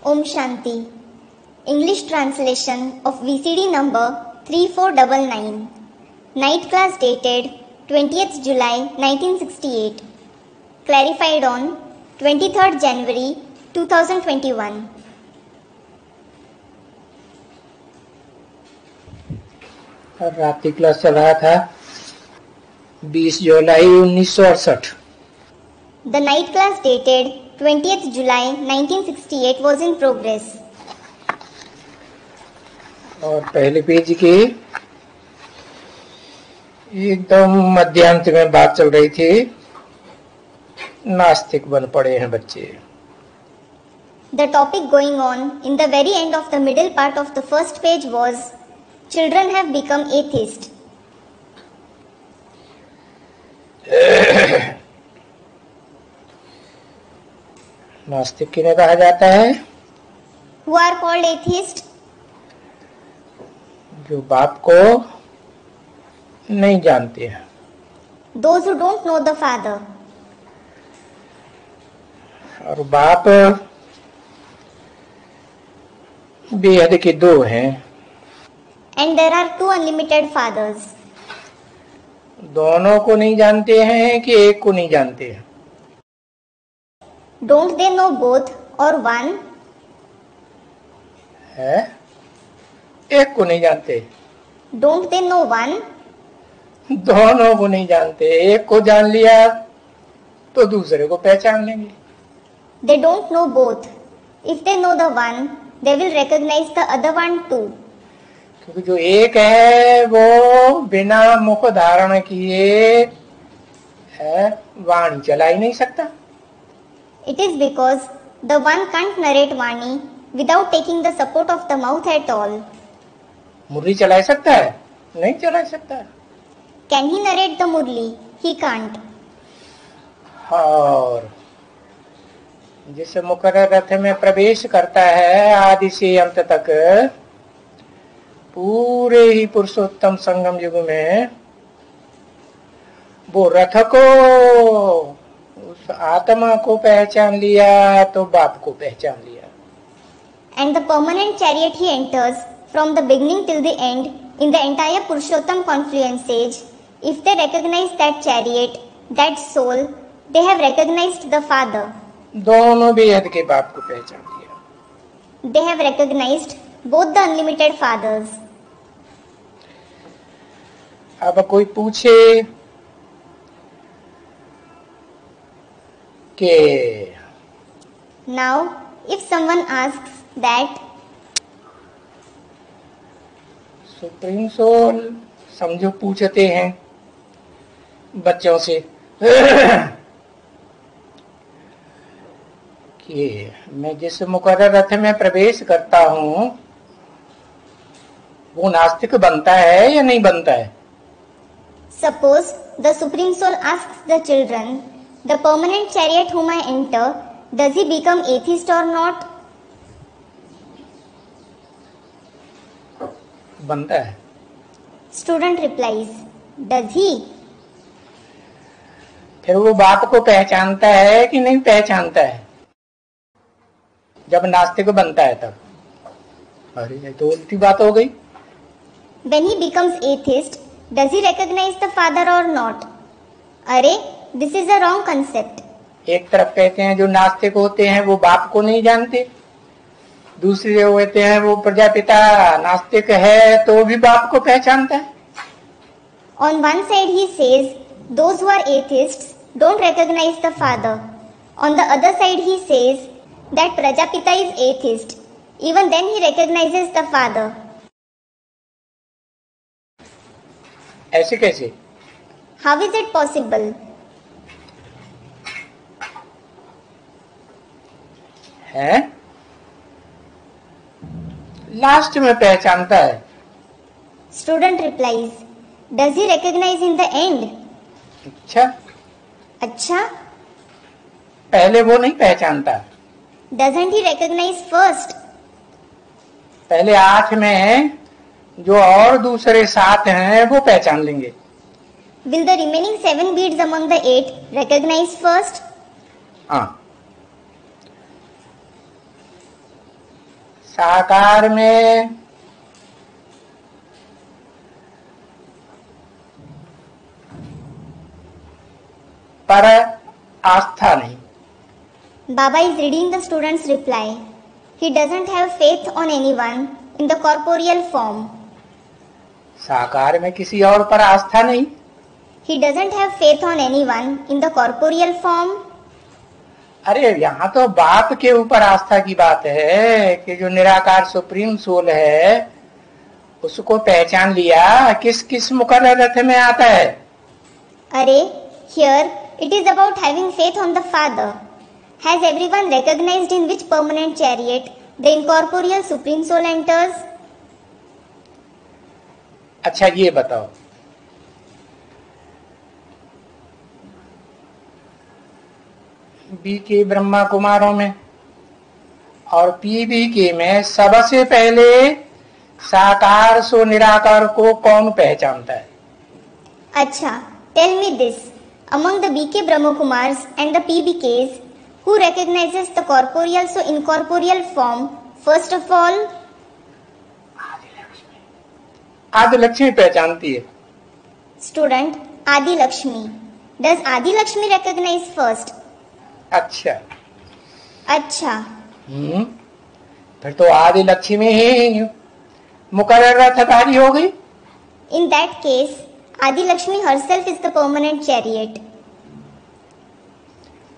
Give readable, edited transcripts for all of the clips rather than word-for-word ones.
Om Shanti. English translation of VCD number 3499. Night class dated 20th July 1968. Clarified on 23rd January 2021. रात की class चल रहा था 20 जुलाई 1968। The night class dated 20th July 1968 was in progress. और पहले page के एकदम मध्यांत में बात चल रही थी, नास्तिक बन पड़े हैं बच्चे। The topic going on in the very end of the middle part of the first page was children have become atheist. नास्तिक किन्हें कहा जाता है? Who are called atheist? जो बाप को नहीं जानते हैं। Those who don't know the Father. और बाप बेहद के दो हैं। And there are two unlimited fathers. दोनों को नहीं जानते हैं कि एक को नहीं जानते हैं? Don't they know both or one? है, एक को नहीं जानते। Don't they know one? दोनों को नहीं जानते। एक को जान लिया तो दूसरे को पहचान लेंगे। They don't know both. If they know the one, they will recognize the other one too. क्योंकि जो एक है वो बिना मुख धारण किए है वाणी चला ही नहीं सकता। It is because the one can't narrate Vani without taking the support of the mouth at all. मुरली चला सकता है? नहीं चला सकता। Can he narrate the Murli? He can't. और जिस मुकर्रर रथ में प्रवेश करता है आदि से अंत तक पूरे ही पुरुषोत्तम संगम युग में, वो रथ को उस आत्मा को पहचान लिया तो बाप को पहचान लिया। And the permanent chariot he enters from the beginning till the end in the entire Purushottam confluence age. If they recognize that chariot, that soul, they have recognized the Father. दोनों बेहद के बाप को पहचान लिया। They have recognized both the unlimited fathers. अब कोई पूछे कि Now, if someone asks that supreme soul समझो पूछते हैं बच्चों से कि मैं जिस मुकर्रर रथ में प्रवेश करता हूं वो नास्तिक बनता है या नहीं बनता है? Suppose the Supreme Soul asks the children, the permanent chariot whom I enter, does he become atheist or not? बनता है। Student replies, does he? फिर वो बाप को पहचानता है कि नहीं पहचानता है? जब नास्तिक बनता है तब। अरे ये तो उल्टी बात हो गई। When he becomes atheist, does he recognize the Father or not? अरे, this is a wrong concept. एक तरफ कहते हैं जो नास्तिक होते हैं वो बाप को नहीं जानते, दूसरे होते हैं वो प्रजापिता नास्तिक है तो भी बाप को पहचानता है। On one side he says, those who are atheists don't recognize the Father. On the other side he says that Prajapita is atheist. Even then he recognizes the Father. ऐसे कैसे? How is it possible? है last में पहचानता है। Student replies, does he recognize in the end? अच्छा? पहले वो नहीं पहचानता। Doesn't he recognize first? पहले 8 में जो और दूसरे 7 हैं वो पहचान लेंगे। Will the remaining 7 beads among the 8 recognize first? हाँ। साकार में पर आस्था नहीं। Baba is reading the student's reply. He doesn't have faith on anyone in the corporeal form. साकार में किसी और पर आस्था नहीं। He doesn't have faith on anyone in the corporeal form. अरे यहाँ तो बाप के ऊपर आस्था की बात है कि जो निराकार सुप्रीम सोल है उसको पहचान लिया, किस किस मुकर्रर रथ में आता है। अरे, here it is about having faith on the Father. Has everyone recognized in which permanent chariot the incorporeal supreme soul enters? अच्छा ये बताओ, बी के ब्रह्मा कुमारों में और पीबी के में सबसे पहले साकार सो निराकार को कौन पहचानता है? अच्छा, tell me this. Among the BK Brahmakumars and the PBKs, who recognizes the corporeal so incorporeal form first of all? आदि लक्ष्मी पहचानती है। Student, Adi Lakshmi. Does Adi Lakshmi recognize first? अच्छा अच्छा, फिर तो आदि लक्ष्मी ही मुकर्रर रथधारी हो गई। in that case, Adi Lakshmi herself is the permanent chariot.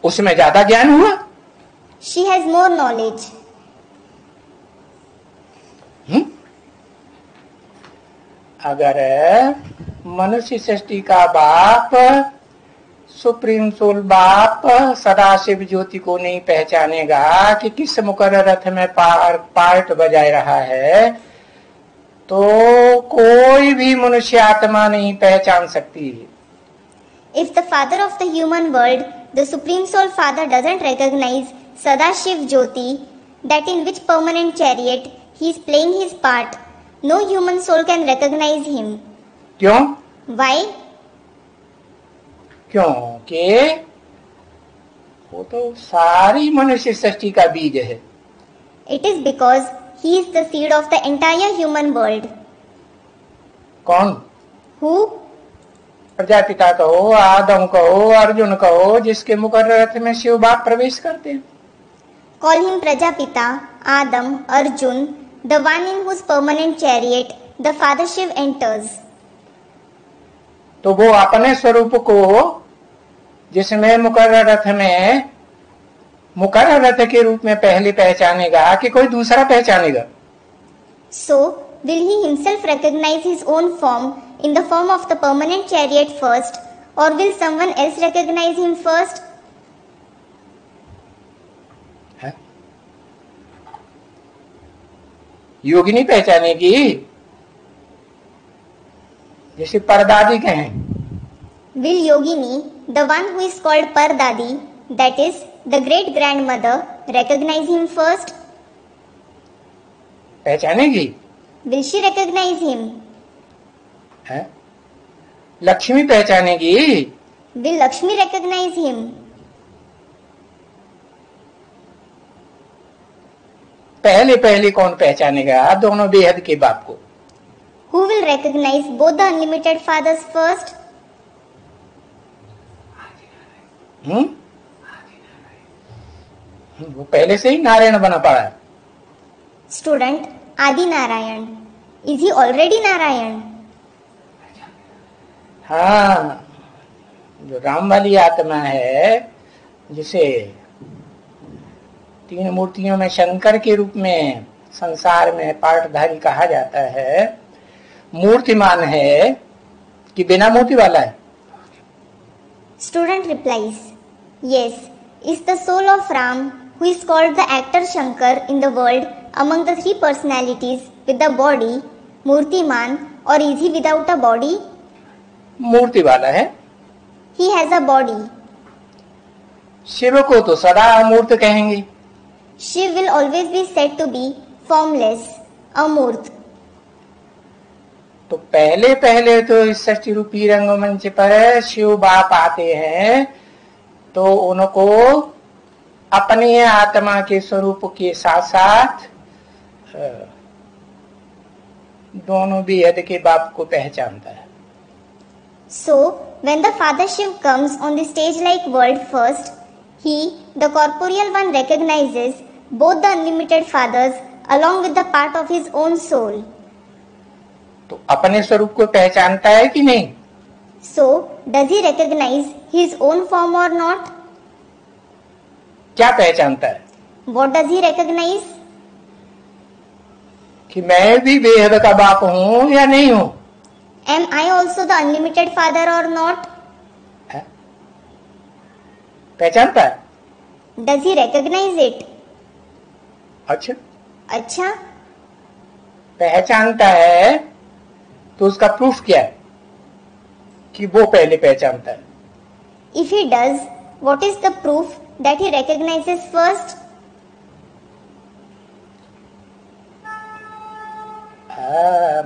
उसमें ज्यादा ज्ञान हुआ। She has more knowledge. अगर मनुष्य सृष्टि का बाप सुप्रीम सोल बाप सदाशिव ज्योति को नहीं पहचानेगा कि किस मुकर्रर रथ में पार्ट बजाय रहा है, तो कोई भी मनुष्य आत्मा नहीं पहचान सकती। If the father of the human world, the supreme soul father, doesn't recognize Sadashiv Jyoti, that in which permanent chariot he is playing his part, no human soul can recognize him. क्यों? Why? क्योंकि वो तो सारी मनुष्य सृष्टि का बीज है। It is because he is the seed of the entire human world. कौन? Who? प्रजापिता कहो, आदम कहो, अर्जुन कहो, जिसके मुकर्रर रथ में शिव बाप प्रवेश करते हैं। Call him Prajapita, Adam, Arjun, the one in whose permanent chariot the Father Shiv enters. तो वो अपने स्वरूप को जिसमें मुकर्रर रथ में मुकर्रर रथ के रूप में पहले पहचानेगा कि कोई दूसरा पहचानेगा? So, will he himself recognize his own form in the form of the permanent chariot first, or will someone else recognize him first? है? योगिनी पहचानेगी, जैसे परदादी कहें। Will Yogini, the one who is called Pardadi, that is, the great grandmother, recognize him first? पहचानेगी। Will she recognize him? है? Lakshmi पहचानेगी। Will Lakshmi recognize him? पहले पहले कौन पहचानेगा दोनों बेहद के बाप को? Who will recognize both the unlimited fathers first? वो पहले से ही नारायण बना पड़ा है। Student, Adi Narayan. Is he already Narayan? हाँ, जो राम वाली आत्मा है, जिसे तीन मूर्तियों में शंकर के रूप में संसार में पार्टधारी कहा जाता है, मूर्तिमान है कि बिना मूर्ति वाला है? Student replies, yes, is the soul of Ram, who is called the actor Shankar in the world among the three personalities with the body, Murtiman, or is he without a body? मूर्ति वाला है। He has a body. Shiv को तो सदा अमूर्त कहेंगे। Shiv will always be said to be formless, amurt. तो पहले पहले तो इस सृष्टि रूपी रंगमंच पर शिव बाप आते हैं, तो उनको अपने आत्मा के स्वरूप के साथ साथ दोनों बेहद के बाप को पहचानता है। So, when the Father Shiv comes on the stage-like world first, he, the corporeal one, recognizes both the unlimited fathers along with the part of his own soul. तो अपने स्वरूप को पहचानता है कि नहीं? So, does he recognize his own form or not? क्या पहचानता है? What does he recognize? कि मैं भी बेहद का बाप हूं या नहीं हूं? Am I also the unlimited father or not? है? पहचानता है? Does he recognize it? अच्छा, अच्छा, पहचानता है तो उसका प्रूफ क्या है कि वो पहले पहचानता है? if he does, what is the proof that he recognizes first?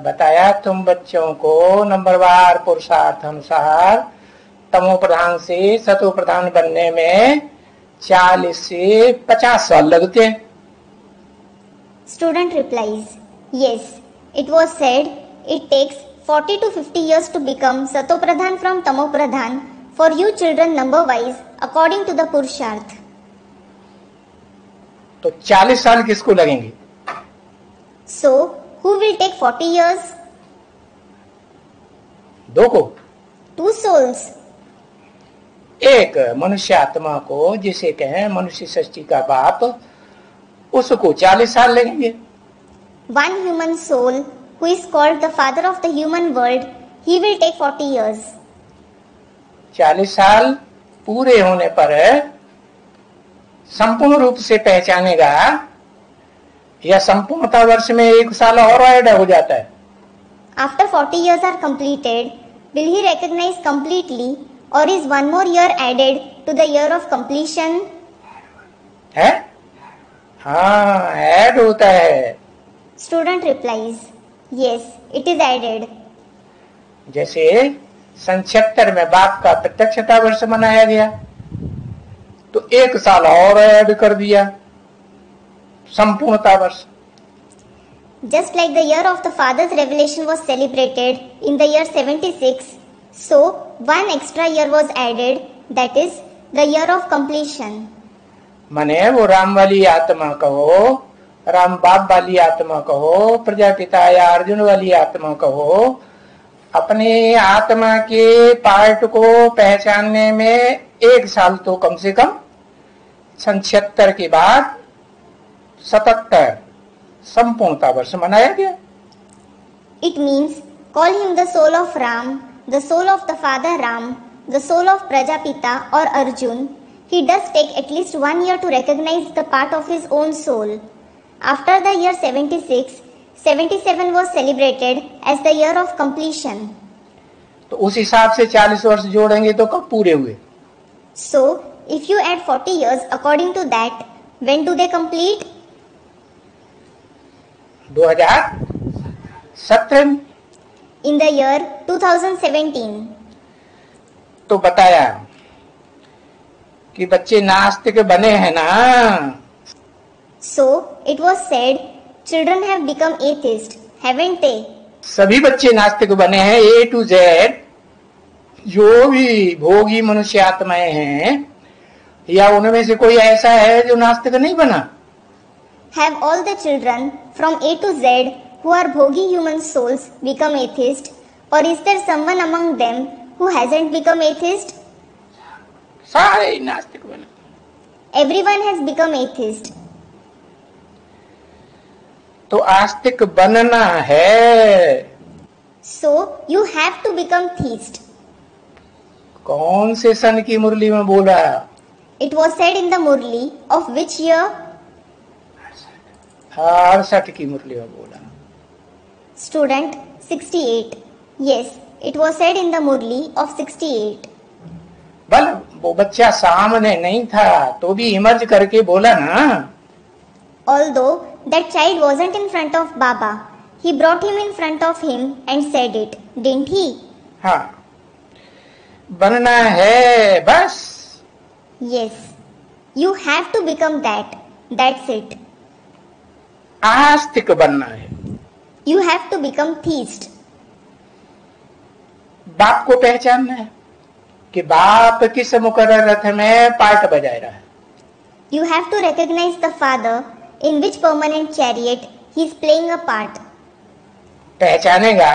बताया तुम बच्चों को नंबरवार पुरुषार्थ अनुसार तमो प्रधान से सतो प्रधान बनने में 40 से 50 साल लगते हैं। Student replies, yes, it was said it takes 40 to 50 years to become Sato Pradhan from Tamo Pradhan for you children number wise according to the Purusharth. तो 40 साल किसको लगेंगे? So, who will take 40 years? दो को। Two souls. एक मनुष्य आत्मा को जिसे कहें मनुष्य सृष्टि का बाप, उसको 40 साल लगेंगे। One human soul who is called the father of the human world, he will take 40 years. 40 साल पूरे होने पर संपूर्ण रूप से पहचानेगा या संपूर्णता वर्ष में 1 साल और ऐड हो जाता है? After 40 years are completed, will he recognize completely or is one more year added to the year of completion? है? हाँ, ऐड होता है। Student replies, yes, it is added. जैसे सन 76 में बाप का प्रत्यक्षता वर्ष मनाया गया तो 1 साल और ऐड कर दिया, संपूर्णता वर्ष। Just like the year of the Father's revelation was celebrated in the year 76, so one extra year was added, that is the year of completion. माने वो राम वाली आत्मा कहो, राम बाप वाली आत्मा कहो, प्रजापिता या अर्जुन वाली आत्मा कहो, अपने आत्मा के पार्ट को पहचानने में 1 साल तो कम से कम सन 76 के बाद 77 संपूर्णता वर्ष मनाया गया। It means call him the soul of Ram, the soul of the Father Ram, the soul of Prajapita or Arjun. He does take at least 1 year to recognize the part of his own soul. After the year 76, 77 was celebrated as the year of completion. तो उस हिसाब से 40 वर्ष जोड़ेंगे तो कब पूरे हुए? So, if you add 40 years according to that, when do they complete? 2017 में। In the year 2017. तो बताया कि बच्चे नास्तिक बने हैं ना। So, it was said children have become atheist, haven't they? सभी बच्चे नास्तिक बने हैं, A to Z। जो भी भोगी मनुष्य आत्माएं हैं या उनमें से कोई ऐसा है जो नास्तिक नहीं बना? Have all the children from A to Z who are bhogi human souls become atheist, or is there someone among them who hasn't become atheist? सारे ही नास्तिक बने। Everyone has become atheist. तो आस्तिक बनना है। So, you have to become theist. कौन से सन की मुरली में बोला? It was said in the Murli of which year? 68 की मुरली में बोला। Student 68. Yes, it was said in the Murli of 68. बल वो बच्चा सामने नहीं था तो भी इमर्ज करके बोला ना। Although that child wasn't in front of Baba, he brought him in front of him and said it, didn't he? हाँ, बनना है बस। Yes, you have to become that. That's it. आस्तिक बनना है। You have to become theist. बाप को पहचानना है कि बाप किस मुकर्रर रथ में पार्ट बजाय रहा है। You have to recognize the father in which permanent chariot he is playing a part. पहचानेगा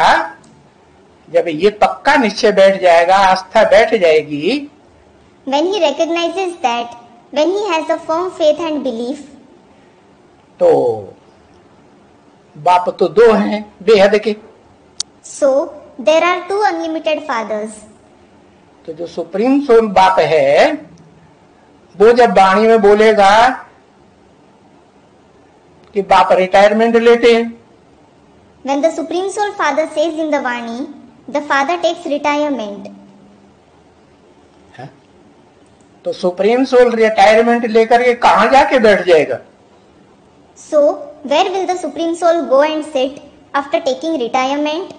जब ये पक्का निश्चय बैठ जाएगा, आस्था बैठ जाएगी। When he recognizes that, when he has a firm faith and belief, तो बाप तो दो हैं बेहद के। so there are two unlimited fathers. तो जो सुप्रीम सोल बाप है वो जब वाणी में बोलेगा कि बाप रिटायरमेंट लेते हैं, When the Supreme Soul Father says in the Vani, the father takes retirement. तो सुप्रीम सोल रिटायरमेंट लेकर के कहां जाके बैठ जाएगा? So, where will the Supreme Soul go and sit after taking retirement?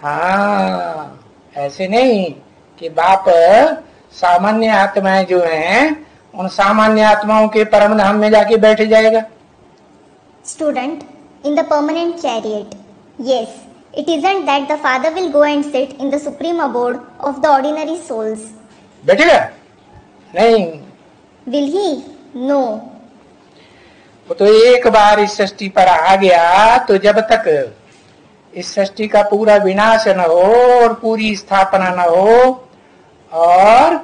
हाँ, ऐसे नहीं कि बाप सामान्य आत्माएं जो हैं उन सामान्य आत्माओं के परम धाम में जाके बैठ जाएगा। Student, in the permanent chariot. Yes, it isn't that the father will go and sit in the supreme abode of the ordinary souls. बैठेगा? नहीं। Will he? No. वो तो एक बार इस सृष्टि पर आ गया तो जब तक इस सृष्टि का पूरा विनाश न हो और पूरी स्थापना न हो और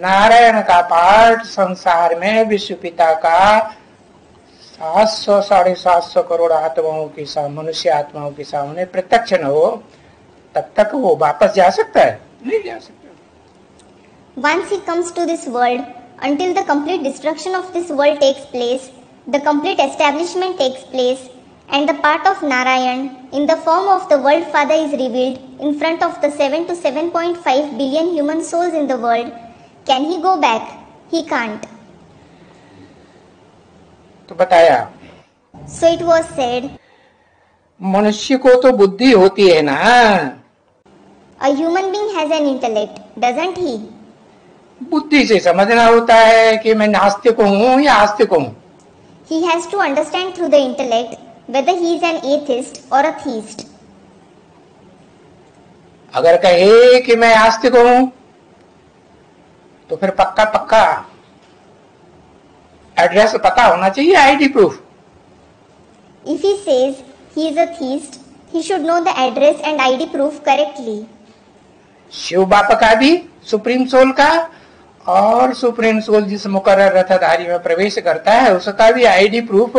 नारायण का पाठ संसार में विश्व पिता का 700 750 करोड़ आत्माओं के सामने, मनुष्य आत्माओं के सामने प्रत्यक्ष न हो, तब तक वो वापस जा सकता है? नहीं जा सकता। Once he comes to this world, until the complete destruction of this world takes place, the complete establishment takes place, and the part of Narayan in the form of the World Father is revealed in front of the 7 to 7.5 billion human souls in the world, can he go back? He can't. तो बताया, So it was said, मनुष्य को तो बुद्धि होती है ना। a human being has an intellect, doesn't he? बुद्धि से समझना होता है कि मैं नास्तिक हूँ या आस्तिक हूँ। He has to understand through the intellect whether he is an atheist or a theist. अगर कहे कि मैं आस्तिक हूँ तो फिर पक्का पक्का एड्रेस पता होना चाहिए, ID proof. If he says he is a theist, he should know the address and ID proof correctly. Shiv बाप का भी, सुप्रीम सोल का, और सुप्रीम सोल जिस मुकर्रर रथधारी में प्रवेश करता है उसका भी आईडी प्रूफ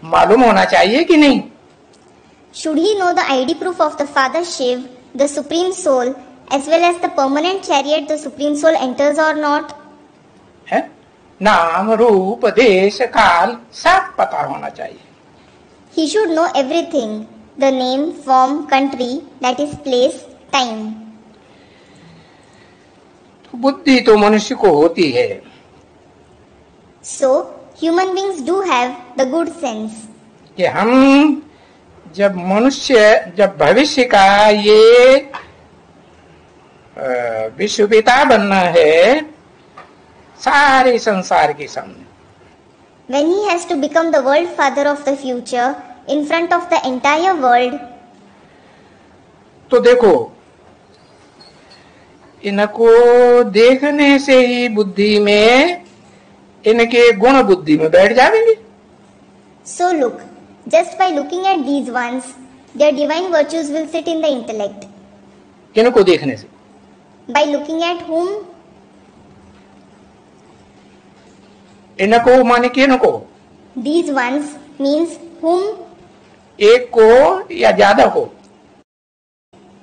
मालूम होना चाहिए कि नहीं? Should he know the ID proof of the Father Shiv, the Supreme Soul, as well as the permanent chariot the Supreme Soul enters or not? है? नाम रूप देश काल सब पता होना चाहिए। He should know everything, the name, form, country, that is place, time. बुद्धि तो मनुष्य को होती है। So, human beings do have the good sense. कि हम जब भविष्य का ये विश्व पिता बनना है सारे संसार के सामने, When he has to become the world father of the future in front of the entire world, तो देखो इनको देखने से ही बुद्धि में, इनके गुण बुद्धि में बैठ जाएंगे। so look, just by looking at these ones, their divine virtues will sit in the intellect. किनको देखने से? By looking at whom? इनको माने किनको? These ones means whom? एक को या ज्यादा को?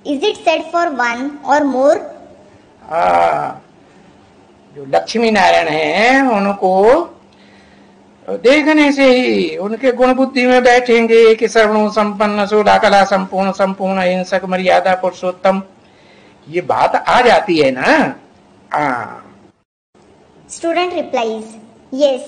Is it said for one or more? जो लक्ष्मी नारायण हैं उनको देखने से ही उनके गुण बुद्धि में बैठेंगे कि सर्वणु संपन्न सोला कला संपूर्ण संपूर्ण हिंसक मर्यादा पुरुषोत्तम, ये बात आ जाती है ना। Student replies, yes,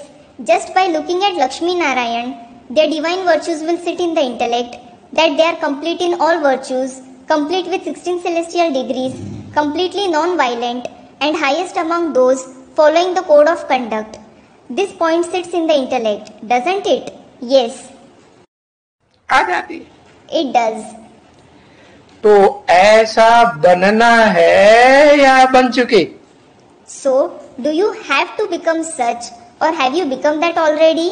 just by looking at Lakshmi Narayan, their divine virtues will sit in the intellect, that they are complete in all virtues, complete with 16 celestial degrees, completely non-violent, and highest among those following the code of conduct. This point sits in the intellect, doesn't it? Yes. आ जाती है। It does. तो ऐसा बनना है या बन चुके? So, do you have to become such, or have you become that already?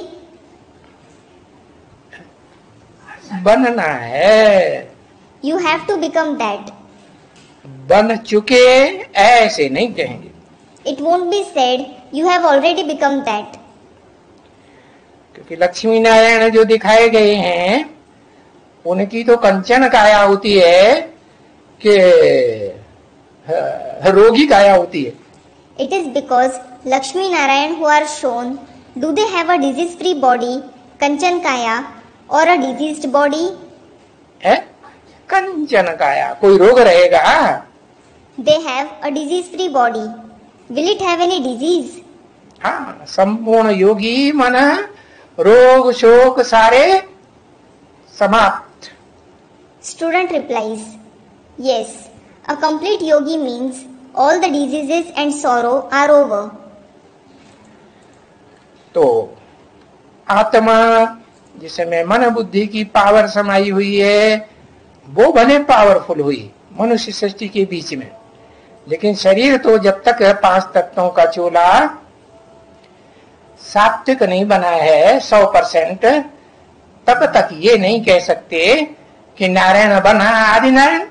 बनना है। You have to become that. बन चुके ऐसे नहीं कहेंगे। It won't be said, you have already become that. क्योंकि लक्ष्मी नारायण जो दिखाए गए हैं उनकी तो कंचन काया होती है कि रोगी काया होती है। It is because Lakshmi Narayan who are shown, do they have a disease-free body, Kanchan Kaya, or a diseased body? है कंचन काया, कोई रोग रहेगा? They have a disease-free body. Will it have any disease? हाँ, संपूर्ण योगी मन रोग शोक सारे समाप्त। Student replies, yes, a complete yogi means all the diseases and sorrow are over. तो आत्मा जिसमें मन बुद्धि की पावर समाई हुई है वो बने पावरफुल हुई मनुष्य सृष्टि के बीच में, लेकिन शरीर तो जब तक 5 तत्वों का चोला सात्विक नहीं बना है 100%, तब तक ये नहीं कह सकते कि नारायण बना आदि Narayan.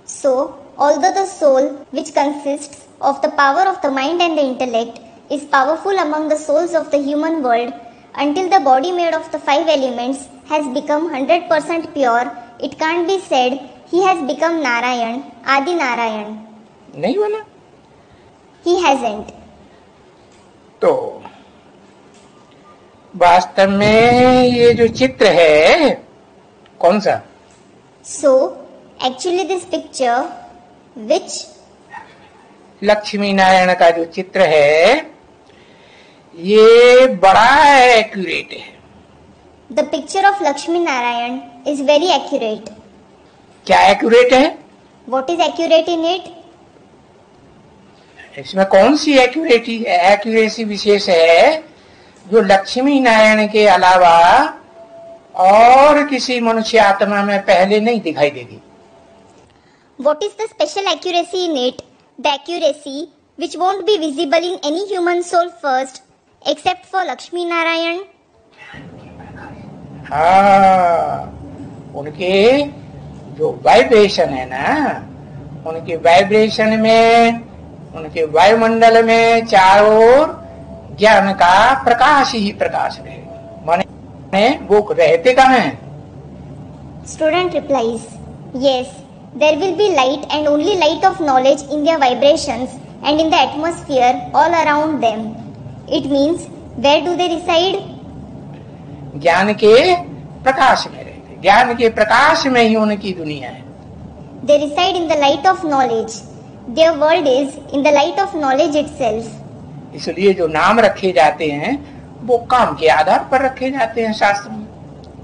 So, although the soul, which consists of the power of the mind and the intellect, is powerful among the souls of the human world, until the body made of the 5 elements has become 100% pure, it can't be said he has become Narayan, Adi Narayan. नहीं बना। He hasn't. तो वास्तव में ये जो चित्र है कौन सा? So, actually this picture, which Lakshmi Narayan का जो चित्र है ये बड़ा एक्यूरेट है। the picture of Lakshmi Narayan is very accurate. क्या एक्यूरेट है? What is accurate in it? इसमें कौन सी एक्यूरेसी विशेष है जो लक्ष्मी नारायण के अलावा और किसी मनुष्य आत्मा में पहले नहीं दिखाई देगी? What is the special accuracy in it? The accuracy which won't be visible in any human soul first, except for Lakshmi Narayan. हाँ, उनके जो वाइब्रेशन है ना, उनके वाइब्रेशन में, उनके वायुमंडल में चारों ओर ज्ञान का प्रकाश ही प्रकाश रहे। माने वो रहते कहाँ हैं? Student replies, yes, there will be light and only light of knowledge in their vibrations and in the atmosphere all around them. It means, where do they reside? ज्ञान के प्रकाश में रहते, ज्ञान के प्रकाश में ही उनकी दुनिया है। They reside in the light of knowledge. Their world is in the light of knowledge itself. इसलिए जो नाम रखे जाते हैं वो काम के आधार पर रखे जाते हैं शास्त्र में।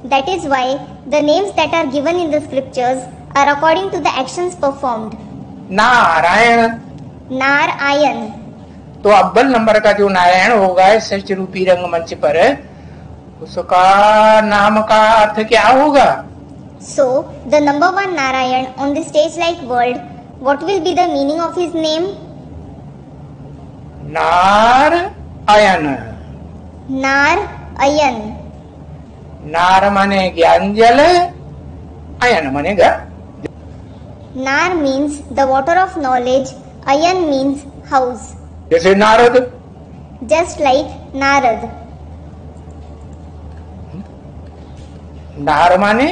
That is why the names that are given in the scriptures are according to the actions performed. Narayan, Narayan. तो अव्वल नंबर का जो नारायण होगा सच रूपी रंगमंच पर, उसका नाम का अर्थ क्या होगा? So, the number 1 Narayan on the stage-like world, what will be the meaning of his name? Narayan. Narayan. नार माने ज्ञान जल, अयन माने घर। Nar means the water of knowledge, Ayan means house. जैसे नारद, Just like Narad. नार माने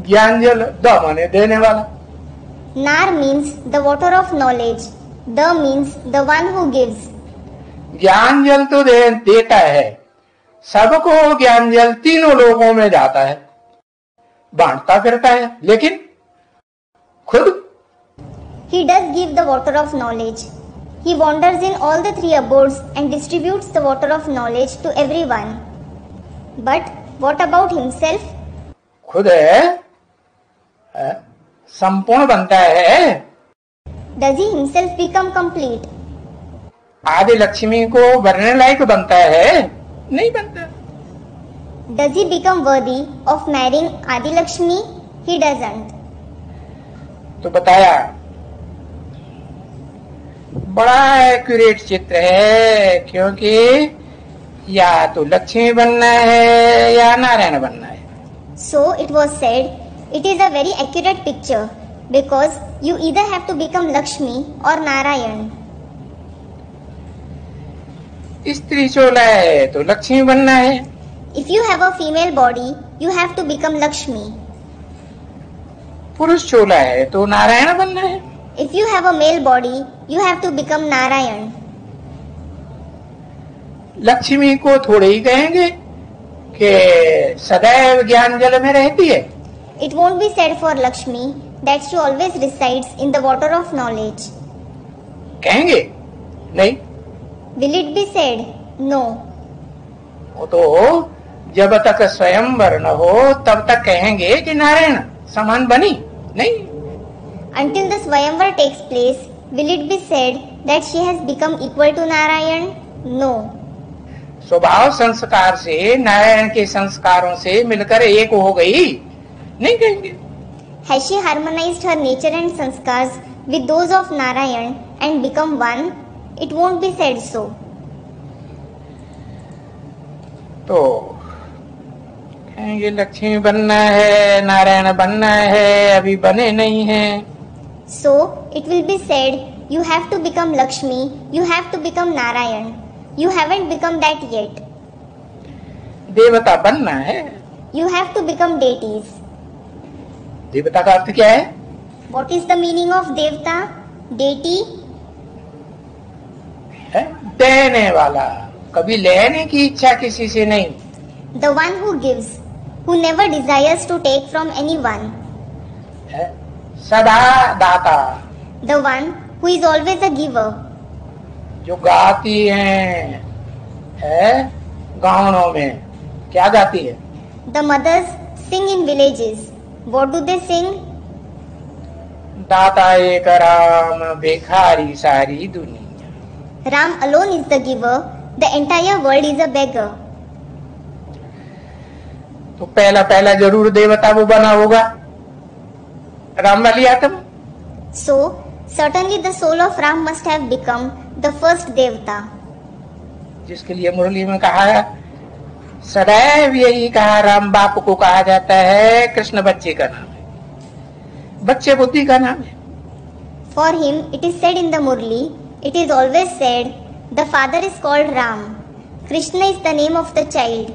ज्ञान जल, द माने देने वाला। Nar means the water of knowledge. The means the one who gives. ज्ञान जल तो देता है, सबको ज्ञान जल तीनों लोगों में जाता है, बांटता फिरता है, लेकिन खुद He does give the water of knowledge. He wanders in all the 3 abodes and distributes the water of knowledge to everyone. But what about himself? खुद संपूर्ण बनता है। Does he himself become complete? आदि लक्ष्मी को वरने लायक बनता है? नहीं बनता। Does he become worthy of marrying Adi Lakshmi? He doesn't. तो बताया, बड़ा एक्यूरेट चित्र है, क्योंकि या तो लक्ष्मी बनना है या नारायण बनना है। So it was said, it is a very accurate picture because you either have to become Lakshmi or Narayan. स्त्री चोला है तो लक्ष्मी बनना है। If you have a female body, you have to become Lakshmi. पुरुष चोला है तो नारायण बनना है। If you have a male body, you have to become Narayan. Lakshmi को थोड़े ही कहेंगे कि सदैव ज्ञान जल में रहती है। It won't be said for Lakshmi that she always resides in the water of knowledge. कहेंगे? नहीं। Will it be said? No. वो तो जब तक स्वयंवर न हो तब तक कहेंगे कि नारायण समान बनी। नहीं। Until the Swayamvar takes place, will it be said that she has become equal to Narayan? No. स्वभाव संस्कार से नारायण के संस्कारों से मिलकर एक हो गई? नहीं कहेंगे। Has she harmonized her nature and sanskars with those of Narayan and become one? It won't be said so. तो कहेंगे लक्ष्मी बनना है, नारायण बनना है, अभी बने नहीं हैं। So it will be said, you have to become Lakshmi, you have to become Narayan. You haven't become that yet. देवता बनना है। You have to become deities. देवता का अर्थ क्या है? What is the meaning of Devta? Deity? है देने वाला, कभी लेने की इच्छा किसी से नहीं। The one who gives, who never desires to take from anyone. है सदा दाता, The one who is always a giver. जो गाती हैं है गाँवों में, क्या गाती है? The mothers sing in villages. What do they sing? दाता एक राम भिखारी सारी दुनिया। Ram alone is the giver. The entire world is a beggar. तो पहला पहला जरूर देवता वो बना होगा राम वाली आत्मा। So certainly the soul of Ram must have become the first Devta. जिसके लिए मुरली में कहा है, सदैव यही कहा, राम बाप को कहा जाता है, कृष्ण बच्चे का नाम है, बच्चे बुद्धि का नाम है। For him it is said in the Murli, it is always said, the father is called Ram. Krishna is the name of the child,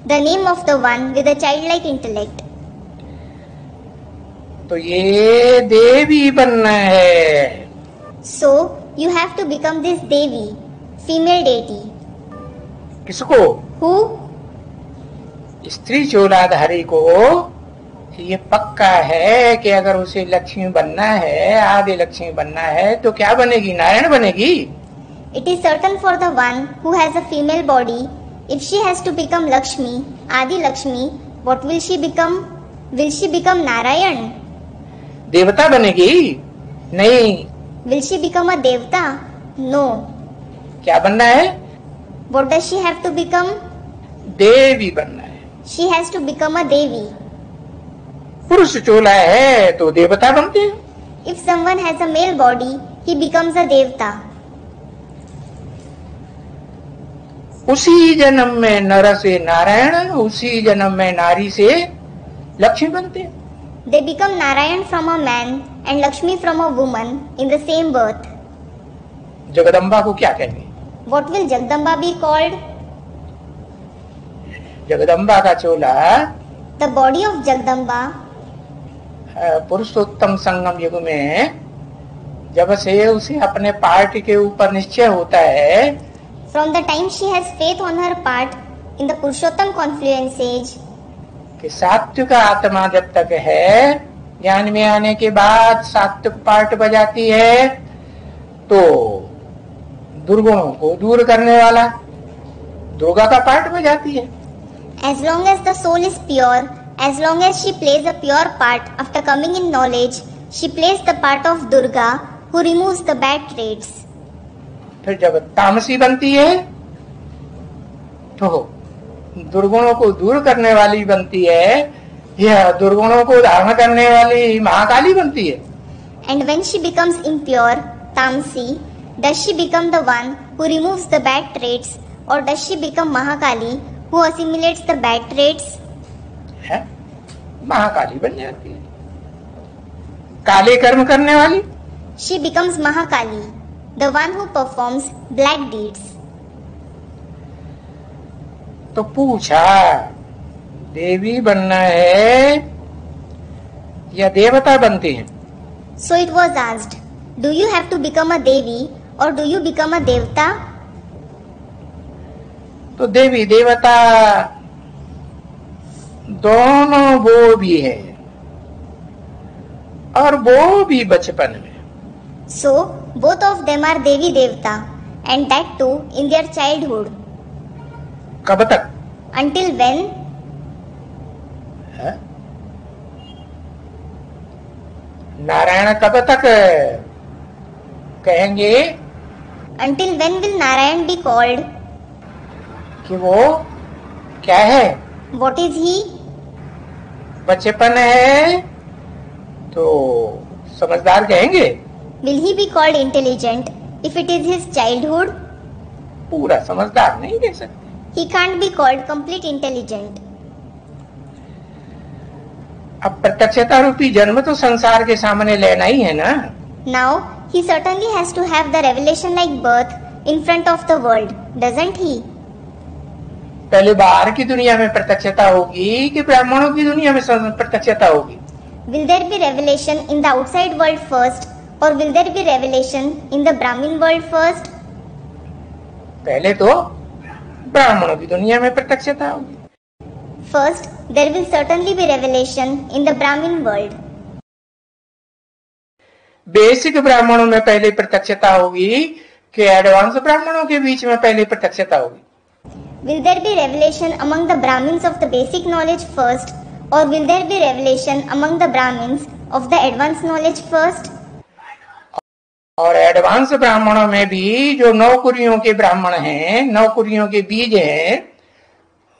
the name of the one with a childlike intellect. तो ये देवी बनना है। So you have to become this Devi, female deity. किसको? Who? स्त्री चोलाधारी को ये पक्का है कि अगर उसे लक्ष्मी बनना है, आदि लक्ष्मी बनना है, तो क्या बनेगी? नारायण बनेगी। It is certain for the one who has a female body, if she has to become Lakshmi, Adi Lakshmi, what will she become? Will she become Narayan? देवता बनेगी? नहीं। Will she become a Devta? No. क्या बनना है? What does she have to become? देवी बनना है। She has to become a Devi. पुरुष चोला है तो देवता बनते हैं। If someone has a male body, he becomes a Devta. उसी जन्म में नर से नारायण, उसी जन्म में नारी से लक्ष्मी बनते हैं। They become Narayan from a man and Lakshmi from a woman in the same birth. Jagdamba को क्या कहेंगे? What will Jagdamba be called? Jagdamba का चोला The body of Jagdamba, पुरुषोत्तम संगम युग में जब से उसे अपने पार्ट के ऊपर निश्चय होता है, from the time she has faith on her part in the Purushottam confluence age, कि सात्विक आत्मा जब तक है, ज्ञान में आने के बाद सात्विक पार्ट बजाती है, तो दुर्गुणों को दूर करने वाला दुर्गा का पार्ट बजाती है। as long as the soul is pure, as long as she plays a pure part after coming in knowledge, she plays the part of Durga who removes the bad traits. फिर जब तामसी बनती है तो दुर्गुणों को दूर करने वाली बनती है, यह दुर्गुणों को धारण करने वाली महाकाली बनती है। And when she becomes impure, Tamsi, does she become the one who removes the bad traits, or does she become Mahakali who assimilates the bad traits? है महाकाली बन जाती है, काले कर्म करने वाली। She becomes Mahakali, the one who performs black deeds. तो पूछा, देवी बनना है या देवता बनते हैं? So it was asked, do you have to become a Devi or do you become a Devta? तो देवी देवता दोनों वो भी है, और वो भी बचपन में। So both of them are Devi Devta, and that too in their childhood. कब तक? Until when? है? नारायण कब तक कहेंगे? Until when will Narayan be called? कि वो क्या है? What is he? बचपन है तो समझदार कहेंगे। Will he be called intelligent if it is his childhood? पूरा समझदार नहीं कह सकते। He can't be called complete intelligent. अब प्रत्यक्षता रूपी जन्म तो संसार के सामने लेना ही है ना। Now he certainly has to have the revelation like birth in front of the world, doesn't he? पहले बाहर की दुनिया में प्रत्यक्षता होगी कि ब्राह्मणों की दुनिया में प्रत्यक्षता होगी? Will there be revelation in the outside world first, or will there be revelation in the Brahmin world first? पहले तो ब्राह्मणों की दुनिया में प्रत्यक्षता होगी। First, there will certainly be revelation in the Brahmin world. Basic ब्राह्मणों में पहले प्रत्यक्षता होगी कि एडवांस ब्राह्मणों के बीच में पहले प्रत्यक्षता होगी? Will there be revelation among the Brahmins of the basic knowledge first, or will there be revelation among the Brahmins of the advanced knowledge first? और एडवांस ब्राह्मणों में भी जो नौकुरियों के ब्राह्मण हैं, नौकुरियों के बीज हैं,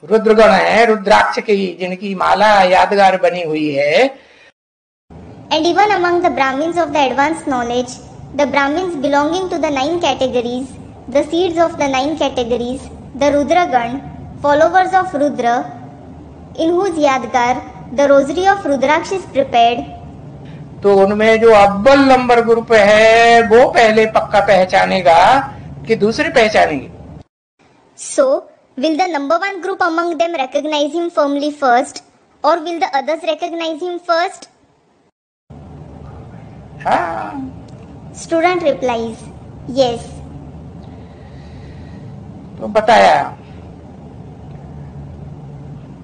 रुद्रगण हैं, रुद्राक्ष की जिनकी माला यादगार बनी हुई है। And even among the Brahmins of the advanced knowledge, the Brahmins belonging to the 9 categories, the seeds of the 9 categories, the Rudragan, followers of Rudra, in whose Yadgar the rosary of Rudraksh is prepared. तो उनमें जो अव्वल number group है वो पहले पक्का पहचानेगा कि दूसरे पहचानेंगे? So, will the number 1 group among them recognize him firmly first, or will the others recognize him first? हाँ। Student replies, yes. तो बताया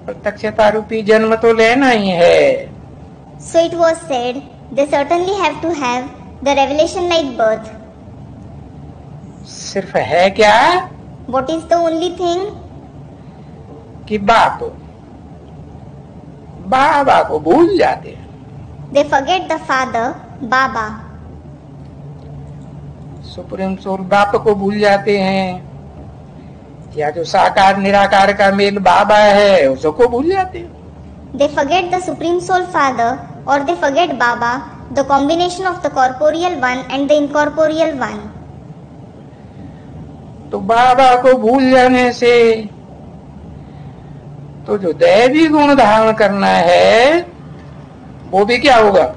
प्रत्यक्षता रूपी जन्म तो लेना ही है। So it was said, they certainly have to have the revelation like birth. सिर्फ है क्या? What is the only thing? कि बाबा को भूल जाते हैं। They forget the father, Baba. Supreme soul बाप को भूल जाते हैं, या जो साकार निराकार का मेल बाबा है उसको भूल जाते हैं। They forget the Supreme Soul Father, or they forget Baba, the combination of the corporeal one and the incorporeal one. तो बाबा को भूल जाने से तो जो दैवी गुण धारण करना है वो भी क्या होगा?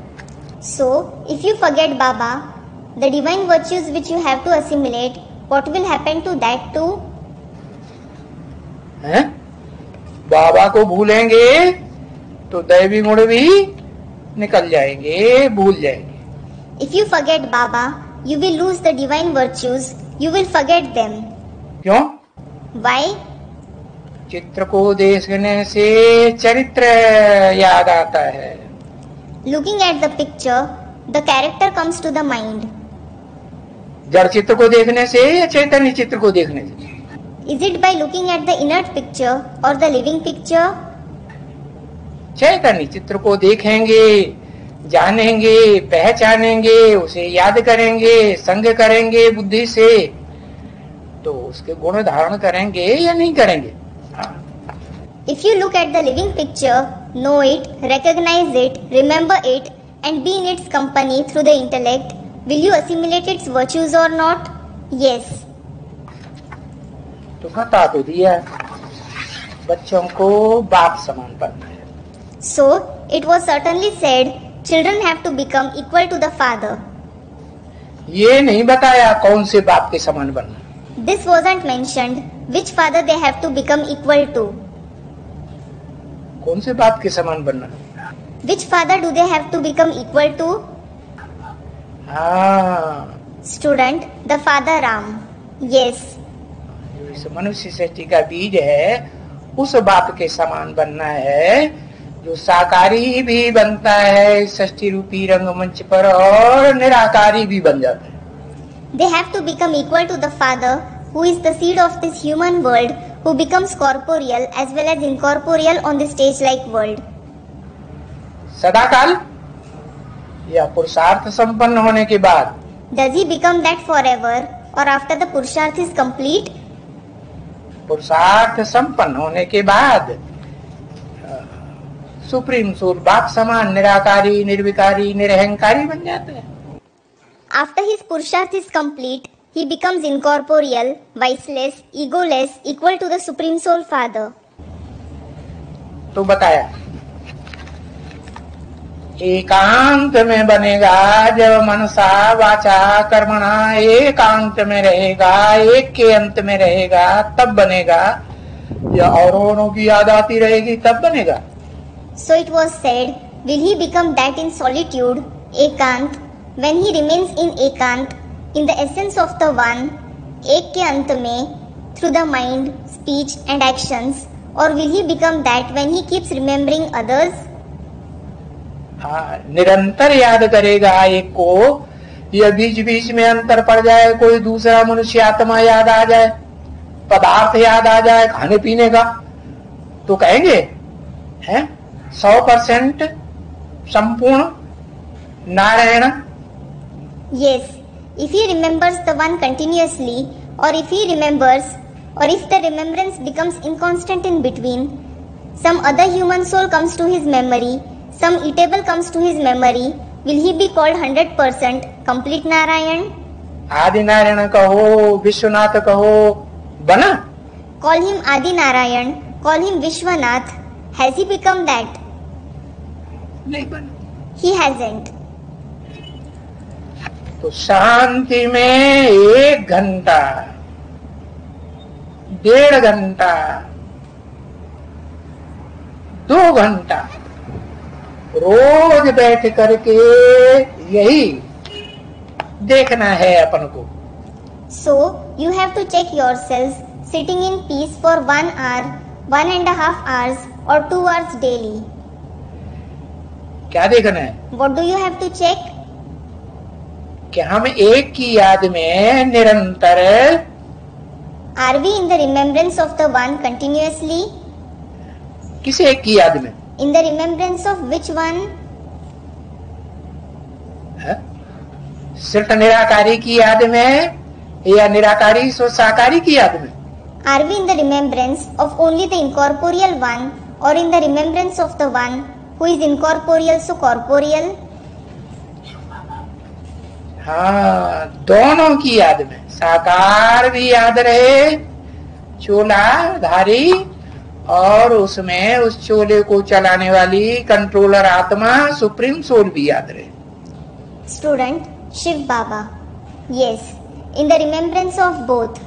So, if you forget Baba, the divine virtues which you have to assimilate, what will happen to that too? हैं? बाबा को भूलेंगे तो दैवी गुण भी निकल जाएंगे, भूल जाएंगे। If you forget Baba, you will lose the divine virtues, you will forget them. क्यों? Why? चित्र को देखने से चरित्र याद आता है। Looking at the picture, the character comes to the mind. जड़ चित्र को देखने से या चैतन्य चित्र को देखने से? Is it by looking at the inert picture or the living picture? चैतन्य चित्र को देखेंगे, जानेंगे, पहचानेंगे, उसे याद करेंगे, संग करेंगे बुद्धि से, तो उसके गुण धारण करेंगे या नहीं करेंगे? If you look at the living picture, know it, recognize it, remember it, and be in its company through the intellect, will you assimilate its virtues or not? Yes. तो बता तो दिया, बच्चों को बाप समान बनना है. So, it was certainly said, children have to become equal to the father. ये नहीं बताया कौन से बाप के समान बनना. This wasn't mentioned, which father they have to become equal to. कौन से बाप के समान बनना? Which father do they have to become equal to? हाँ, Student, the father Ram. Yes. जो इस मनुष्य सृष्टि का बीज है, उस बाप के समान बनना है जो साकारी भी बनता है सृष्टि रूपी रंगमंच पर और निराकारी भी बन जाता है. They have to become equal to the father who is the seed of this human world, who becomes corporeal as well as incorporeal on the stage-like world. सदाकाल या पुरुषार्थ संपन्न होने के बाद? Does he become that forever or after the Purusharth is complete? पुरुषार्थ संपन्न होने के बाद सुप्रीम सोल बाप समान निराकारी, निर्विकारी, निरहंकारी बन जाता है. After his Purusharth is complete, he becomes incorporeal, viceless, egoless, equal to the Supreme Soul Father. तो बताया एकांत में बनेगा जब मनसा वाचा कर्मणा एकांत में रहेगा, एक के अंत में रहेगा, तब बनेगा. या औरों की याद आती रहेगी तब बनेगा. So it was said, will he become that in solitude, ekant, when he remains in ekant, in the essence of the one, ek ke ant mein, through the mind, speech and actions, or will he become that when he keeps remembering others? हाँ, निरंतर याद करेगा एक को, या बीच बीच में अंतर पड़ जाए, कोई दूसरा मनुष्य आत्मा याद आ जाए, पदार्थ याद आ जाए खाने पीने का, तो कहेंगे हैं 100% संपूर्ण Narayan. Yes, if he remembers the one continuously, or if the remembrance becomes inconstant in between, some other human soul comes to his memory, some eatable comes to his memory, will he be called 100% complete Narayan? आदि नारायण कहो, विश्वनाथ कहो, बना? Call him Adi Narayan, call him Vishwanath. Has he become that? नहीं बना. He hasn't. तो शांति में 1 घंटा, 1.5 घंटा, 2 घंटा रोज बैठ करके यही देखना है अपन को. So, you have to check yourselves sitting in peace for 1 hour, 1.5 hours or 2 hours daily. क्या देखना है? What do you have to check? कि हम एक की याद में निरंतर. Are we in the remembrance of the one continuously? किस एक की याद में? In the remembrance of which one? सिर्फ निराकारी की याद में या निराकारी सो साकारी की याद में? Are we in the remembrance of only the incorporeal one or in the remembrance of the one who is incorporeal so corporeal? हाँ, दोनों की याद में. साकार भी याद रहे, चोला धारी, और उसमें उस चोले को चलाने वाली कंट्रोलर आत्मा सुप्रीम सोल भी याद रहे. Student, Shiv Baba. Yes, in the remembrance of both.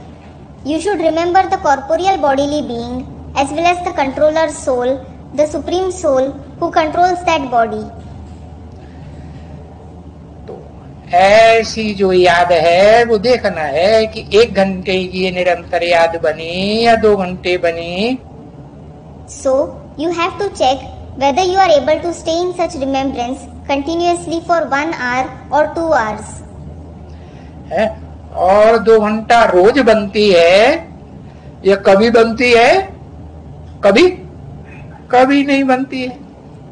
You should remember the corporeal bodily being as well as the controller soul, the supreme soul who controls that body. तो ऐसी जो याद है वो देखना है कि 1 घंटे की निरंतर याद बनी या 2 घंटे बनी. So, you have to check whether you are able to stay in such remembrance continuously for 1 hour or 2 hours. है, और 2 घंटा रोज बनती है या कभी बनती है, कभी नहीं बनती है.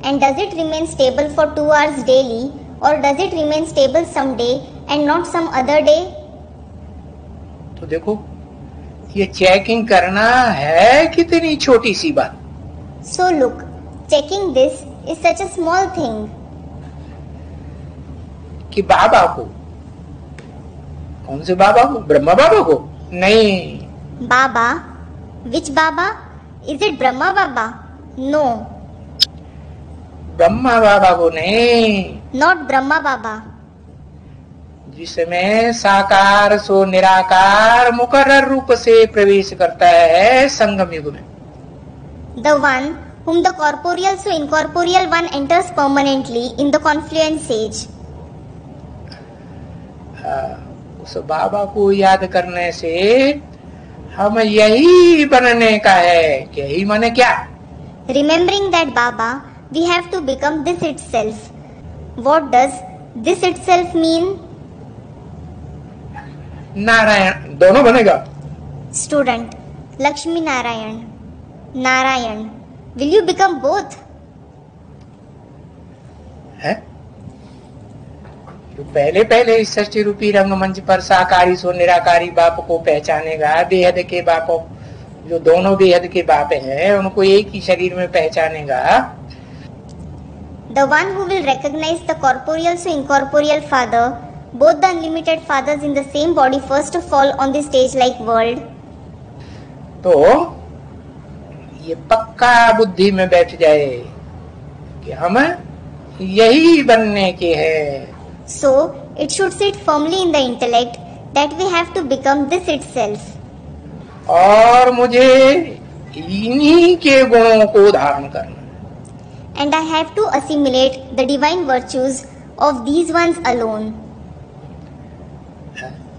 And does it remain stable for 2 hours daily or does it remain stable some day and not some other day? तो देखो ये चेकिंग करना है कितनी छोटी सी बात। So look, checking this is such a small thing. कि बाबा को, कौन से बाबा को? ब्रह्मा बाबा को? नहीं। Baba? Which Baba? Is it Brahma Baba? No. Brahma बाबा को नहीं। Not Brahma Baba. जिसमें साकार सो निराकार मुकर्रर रूप से प्रवेश करता है संगम युग में। The one whom the corporeal so incorporeal one enters permanently in the confluence age. उस बाबा को याद करने से हम यही बनने का है। यही माने क्या? Remembering that Baba, we have to become this itself. What does this itself mean? Narayan दोनों बनेगा। Student, Lakshmi Narayan. Narayan. Will you become both? है? जो पहले पहले इस सृष्टि रूपी रंगमंच पर साकारी सो निराकारी बाप को पहचानेगा, बेहद के बाप, जो दोनों बेहद के बाप हैं, उनको एक ही शरीर में पहचानेगा। The one who will recognize the corporeal so incorporeal father, both the unlimited fathers in the same body first fall on the stage like world. तो ये पक्का बुद्धि में बैठ जाए कि हम यही बनने के हैं। So it should sit firmly in the intellect that we have to become this itself. और मुझे इन्हीं के गुणों को धारण करना। And I have to assimilate the divine virtues of these ones alone.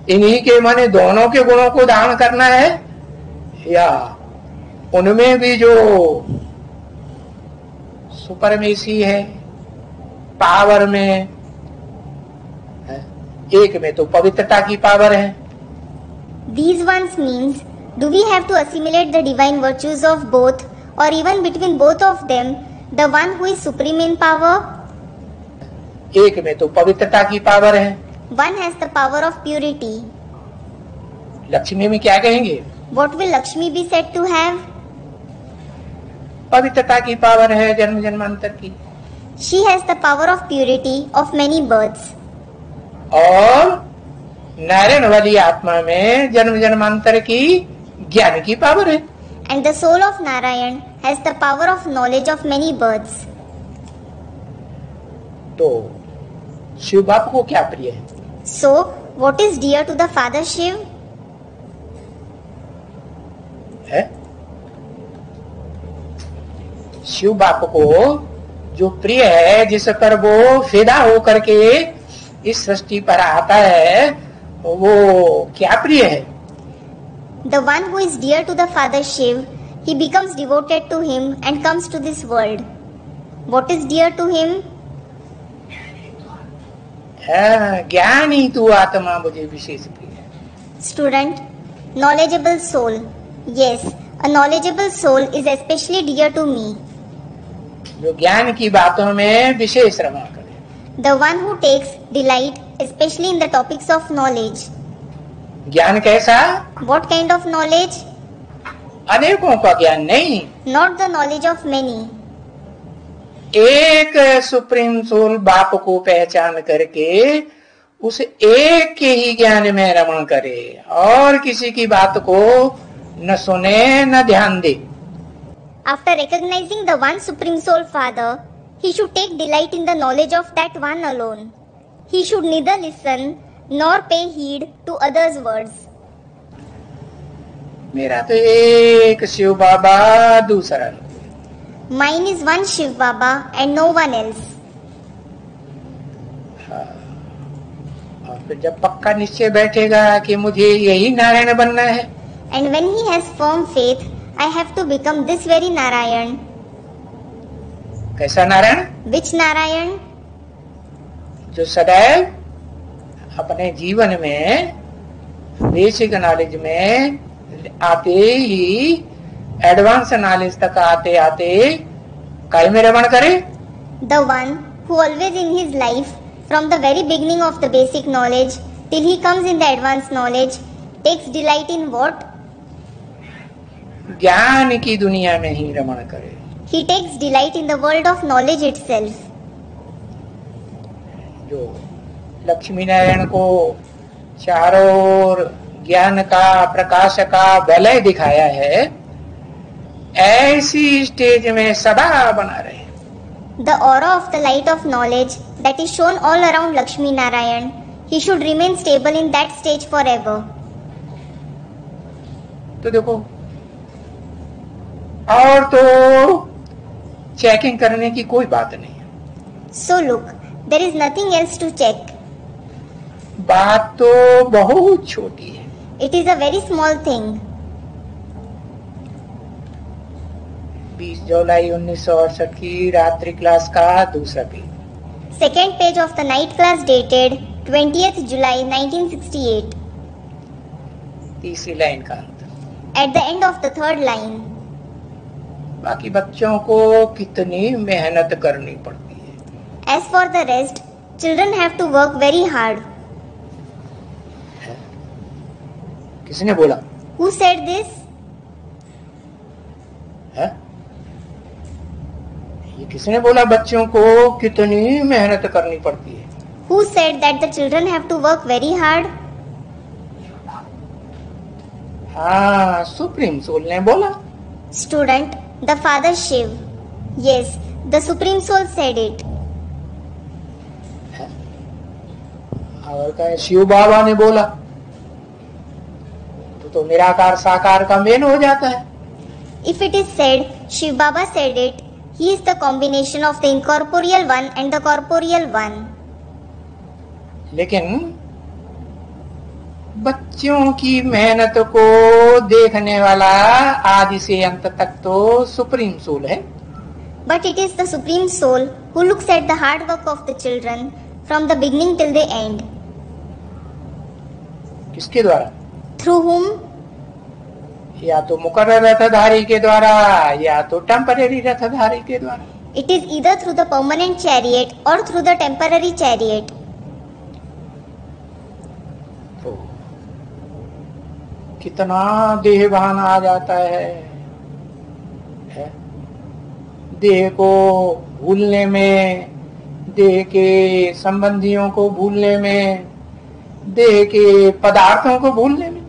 इन्हीं के माने दोनों के गुणों को धारण करना है, या उनमें भी जो सुपरमेसी है पावर में, एक में तो पवित्रता की पावर है। These ones means, do we have to assimilate the divine virtues of both, or even between both of them, the one who is supreme in power? एक में तो पवित्रता की पावर है। One has the power of purity. Lakshmi में क्या कहेंगे? What will Lakshmi be said to have? पवित्रता की पावर है जन्म जन्मांतर की। She has the power of purity of many births. और नारायण वाली आत्मा में जन्म जन्मांतर की ज्ञान की पावर है। And the soul of Narayan has the power of knowledge of many births. तो शिव बाप को क्या प्रिय है? So, what is dear to the Father Shiv? है शिव बाप को जो प्रिय है, जिस पर वो फिदा होकर के इस सृष्टि पर आता है, वो क्या प्रिय है? The one who is dear to the Father Shiv, he becomes devoted to him and comes to this world. What is dear to him? ज्ञानी तू आत्मा मुझे विशेष प्रिय है। Student, knowledgeable soul. Yes, a knowledgeable soul is especially dear to me. जो ज्ञान की बातों में विशेष रमा करे। The one who takes delight especially in the topics of knowledge. ज्ञान कैसा? What kind of knowledge? अनेकों का ज्ञान नहीं, Not the knowledge of many. एक सुप्रीम सोल बाप को पहचान करके उस एक के ही ज्ञान में रमण करे और किसी की बात को न सुने न ध्यान दे। After recognizing the one Supreme Soul Father, he should take delight in the knowledge of that one alone. He should neither listen nor pay heed to others' words. मेरा तो एक शिव बाबा, दूसरा Mine is one Shiv Baba and no one else. और फिर जब पक्का निश्चय बैठेगा कि मुझे यही नारायण बनना है, And when he has firm faith, I have to become this very Narayan. कैसा नारायण? Which Narayan? जो सदैव अपने जीवन में बेसिक नॉलेज में आते ही एडवांस नॉलेज तक आते आते काय में रमण करे? The one who always in his life, from the very beginning of the basic knowledge till he comes in the advanced knowledge, takes delight in what? ज्ञान की दुनिया में ही रमण करे। He takes delight in the world of knowledge itself. जो लक्ष्मी नारायण को चारों ओर ज्ञान का प्रकाश का वलय दिखाया है, ऐसी स्टेज में सदा बना रहे। The aura of the light of knowledge that is shown all around Lakshmi Narayan, he should remain stable in that stage forever. तो देखो, और तो चेकिंग करने की कोई बात नहीं है। So look, there is nothing else to check. बात तो बहुत छोटी है। It is a very small thing. 20 जुलाई 1968 की रात्रि क्लास का दूसरा page. Second page of the night class dated 20th July 1968. तीसरी लाइन का अंत। At the end of the third line. बाकी बच्चों को कितनी मेहनत करनी पड़ती है। As for the rest, children have to work very hard. किसने बोला? Who said this? है? ये किसने बोला बच्चों को कितनी मेहनत करनी पड़ती है? Who said that the children have to work very hard? हाँ, सुप्रीम सोल ने बोला। Student, the Father Shiv. Yes, the Supreme Soul said it. और क्या शिव बाबा ने बोला? तो निराकार साकार का मेल हो जाता है। If it is said, Shiv Baba said it, he is the combination of the incorporeal one and the corporeal one. लेकिन बच्चों की मेहनत को देखने वाला आदि से अंत तक तो सुप्रीम सोल है। But it is the Supreme Soul who looks at the hard work of the children from the beginning till the end. किसके द्वारा? Through whom? या तो मुकर्रर रथधारी के द्वारा या तो टेम्पररी रथधारी के द्वारा। It is either through the permanent chariot or through the temporary chariot. तो कितना देहभान आ जाता है? देह को भूलने में, देह के संबंधियों को भूलने में, देह के पदार्थों को भूलने में।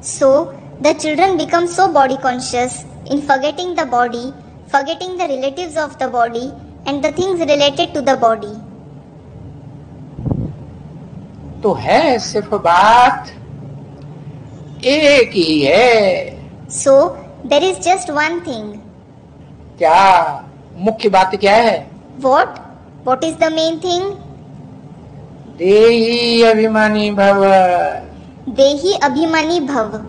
So, the children become so body conscious in forgetting the body, forgetting the relatives of the body and the things related to the body. तो है सिर्फ बात एक ही है। So, there is just one thing. क्या मुख्य बात क्या है? What? What is the main thing? देही अभिमानी भव। Dehi Abhimani Bhav.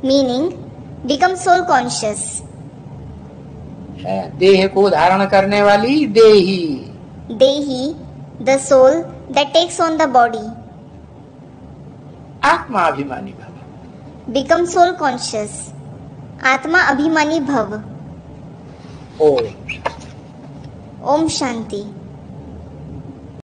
Meaning, become soul conscious. देह को धारण करने वाली देही। Dehi, the soul that takes on the body. आत्मा अभिमानी भव। Become soul conscious. Atma Abhimani Bhav. ओम Om Shanti.